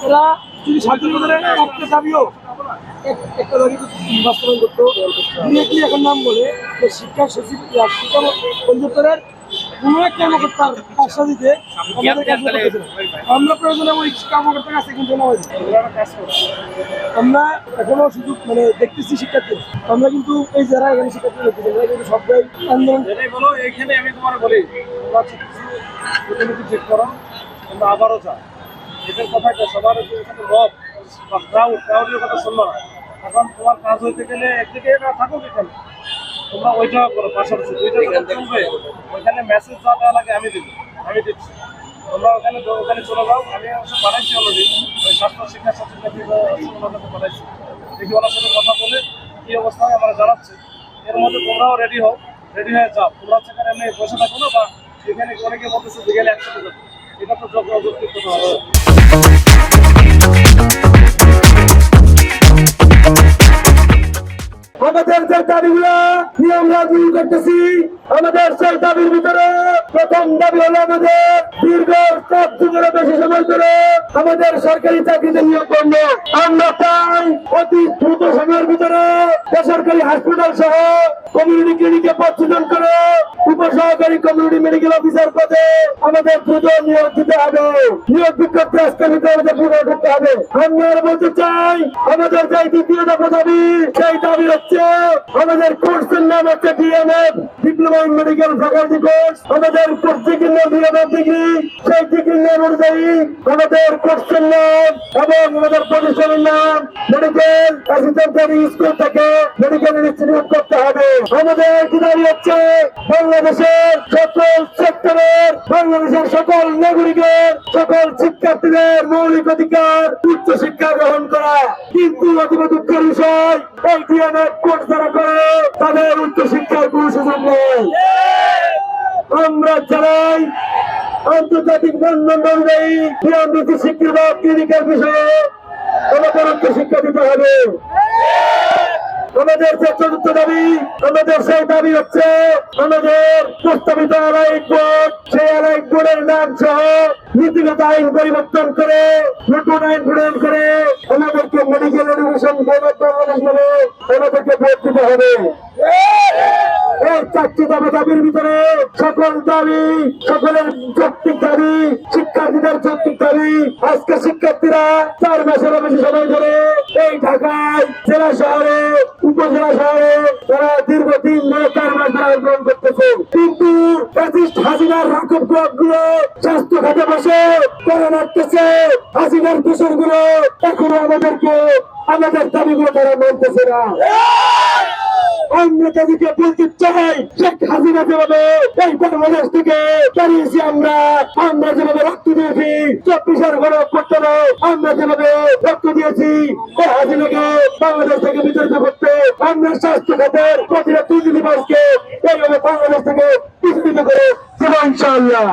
এরা যদি স্বাধীনতার একটা দাবিও একটা দাবি বাস্তবায়ন করতো, ডিরেক্টলি এখন নাম বলে যে শিক্ষা সচিব শিক্ষা অধিদপ্তরের কোনো এক কর্মকর্তার কাজটা দিতে আমাদের কাজ করতেছে। আমরা প্রয়োজনে ওই কর্মকর্তার কাছে কিন্তু আমরা এখনো সুযোগ মানে দেখতেছি শিক্ষার্থী, আমরা কিন্তু এই যারা এখানে শিক্ষার্থী দেখতেছি আমরা কিন্তু সবাই আন্দোলন বলো। এখানে আমি তোমার বলি, তোমরা প্রতিনিধি চেক করো, তোমরা আবারও যাও। এদের কথা সবার রব বা ক্রাউডের কথা শুনলো না। এখন তোমার কাজ হইতে গেলে একদিকে না থাকো, এখানে তোমরা ওইটাও করো, পাশাপাশি চলবে। ওইখানে মেসেজ যা দেওয়া লাগে আমি দিচ্ছি। তোমরা ওখানে চলে যাও। আমি অবশ্য বানাইছি অলরেডি, ওই স্বাস্থ্য শিক্ষা সচিবকে বানাইছি। দেখি ওনার সাথে কথা বলে কি অবস্থায় আমরা জানাচ্ছি। এর মধ্যে তোমরাও রেডি হয়ে যাও। তোমরা সেখানে এমনি বসে থাকো না, বা এখানে অনেকে বলতেছে যে গেলে একসাথে যাবো, এটা তো যৌক্তিক কথা হবে। আমাদের যে দাবিগুলো নিয়ে আমরা দূর করতেছি, আমাদের সেই দাবির ভিতরে প্রথম দাবি হলো আমাদের দীর্ঘ 7 যুগের বেশি সময় ধরে আমাদের সরকারি চাকরিতে নিয়োগ করলো। আমরা চাই অতি দ্রুত সময়ের ভিতরে বেসরকারি হাসপাতাল সহ কমিউনিটি ক্লিনিকে পদ সৃজন করে উপসহকারী কমিউনিটি মেডিকেল অফিসার পদে আমাদের দ্রুত নিয়োগ দিতে হবে। নিয়োগ বিজ্ঞপ্তি আজকালিতে আমাদের পূরণ করতে হবে। আমরা বলতে চাই আমাদের যে দ্বিতীয় দফা দাবি, সেই দাবি হচ্ছে আমাদের কোর্সের নাম হচ্ছে DMEd, diploma in medical faculty course. আমাদের ডিগ্রির নাম ডিএমএড ডিগ্রি। সেই ডিগ্রির নাম অনুযায়ী আমাদের কোর্সের নাম এবং আমাদের প্রতিষ্ঠানের নাম মেডিকেল অ্যাসিস্ট্যান্ট স্কুল থেকে মেডিকেল ইনস্টিটিউট করতে হবে। আমাদের কি দাবি হচ্ছে বাংলাদেশের সকল সেক্টরের, বাংলাদেশের সকল নাগরিকের, সকল শিক্ষার্থীদের মৌলিক অধিকার উচ্চ শিক্ষা গ্রহণ করা। কিন্তু অতীব দুঃখের বিষয়, এই ডিএমএড কোর্স যারা করে তাদের উচ্চ শিক্ষার কোনো সুযোগ নেই। আমরা চাই আন্তর্জাতিক মানদণ্ড অনুযায়ী নিয়মিত স্বীকৃত ক্লিনিকের বিষয়ে আমাদের উচ্চ শিক্ষা দিতে হবে। আমাদের যে চতুর্থ দাবি, আমাদের সেই দাবি হচ্ছে আমাদের প্রস্তাবিত আলাইন বোর্ড, সেই আলাইন বোর্ডের নাম সহ নীতিগত আইন পরিবর্তন করে নতুন আইন প্রণয়ন করে আমাদেরকে মেডিকেল এডুকেশন বাংলাদেশ নামে আমাদেরকে ভোট দিতে হবে। এই 4টি দাবির ভিতরে সকল দাবি, সকলের যৌক্তিক দাবি, শিক্ষার্থীদের যৌক্তিক দাবি। আজকে শিক্ষার্থীরা 4 মাসেরও বেশি সময় ধরে এই ঢাকায় জেলা শহরে, উপজেলা শহরে তারা দীর্ঘদিন ধরে 4 মাস ধরে আন্দোলন করতেছে। কিন্তু ফ্যাসিস্ট হাসিনার রাঘব গুলো স্বাস্থ্য খাতে বসে তারা রাখতেছে। হাসিনার দোষরগুলো এখনো আমাদের দাবিগুলো তারা মানতেছে না। আমরা তাদেরকে বলতে চাই, শেখ হাসিনা যেভাবে এই বাংলাদেশ থেকে দাঁড়িয়েছি, আমরা যেভাবে রক্ত দিয়েছি 24 গণঅভ্যুত্থানে, আমরা যেভাবে রক্ত দিয়েছি এই হাসিনাকে বাংলাদেশ থেকে বিতাড়িত করতে, আমরা স্বাস্থ্য খাতের প্রতিটা দুর্নীতিবাজকে এইভাবে বাংলাদেশ থেকে বিতাড়িত করে দেবো ইনশাআল্লাহ।